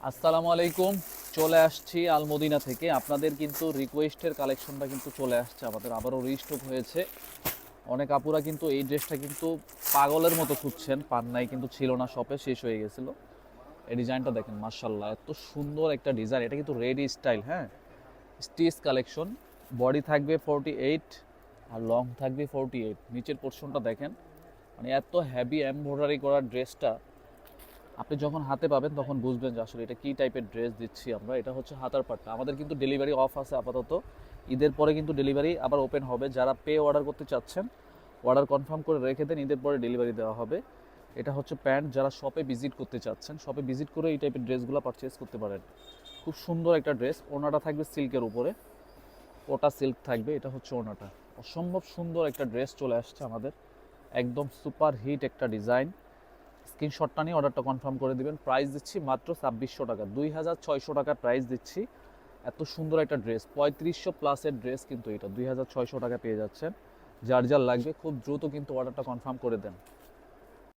আসসালামু আলাইকুম। চলে আসছি আলমদিনা থেকে। আপনাদের কিন্তু রিকোয়েস্টের কালেকশনটা কিন্তু চলে আসছে, আমাদের আবারও রিস্টক হয়েছে। অনেক আপুরা কিন্তু এই ড্রেসটা কিন্তু পাগলের মতো খুঁজছেন, পান নাই, কিন্তু ছিল না, শপে শেষ হয়ে গেছিল। এই ডিজাইনটা দেখেন, মার্শাল্লাহ, এত সুন্দর একটা ডিজাইন। এটা কিন্তু রেডি স্টাইল, হ্যাঁ, স্টিচ কালেকশন। বডি থাকবে 48 আর লং থাকবে 48। নিচের পোর্শনটা দেখেন, মানে এত হেভি এমব্রয়ডারি করা ড্রেসটা আপনি যখন হাতে পাবেন তখন বুঝবেন যে আসলে এটা কী টাইপের ড্রেস দিচ্ছি আমরা। এটা হচ্ছে হাতার পাটটা। আমাদের কিন্তু ডেলিভারি অফ আছে আপাতত। ঈদের পরে কিন্তু ডেলিভারি আবার ওপেন হবে। যারা পে অর্ডার করতে চাচ্ছেন অর্ডার কনফার্ম করে রেখে দেন, ঈদের পরে ডেলিভারি দেওয়া হবে। এটা হচ্ছে প্যান্ট। যারা শপে ভিজিট করতে চাচ্ছেন, শপে ভিজিট করে এই টাইপের ড্রেসগুলো পারচেস করতে পারেন। খুব সুন্দর একটা ড্রেস। ওনাটা থাকবে সিল্কের উপরে, ওটা সিল্ক থাকবে। এটা হচ্ছে ওনাটা। অসম্ভব সুন্দর একটা ড্রেস চলে আসছে আমাদের, একদম সুপার হিট একটা ডিজাইন। স্ক্রিনশটটা নিয়ে অর্ডারটা কনফার্ম করে দিবেন। প্রাইস দিচ্ছি মাত্র 2600 টাকা, 2600 টাকার প্রাইস দিচ্ছি। এত সুন্দর একটা ড্রেস, 3500 প্লাসের ড্রেস কিন্তু এটা 2600 টাকা পেয়ে যাচ্ছেন। যার যার লাগবে খুব দ্রুত কিন্তু অর্ডারটা কনফার্ম করে দেন।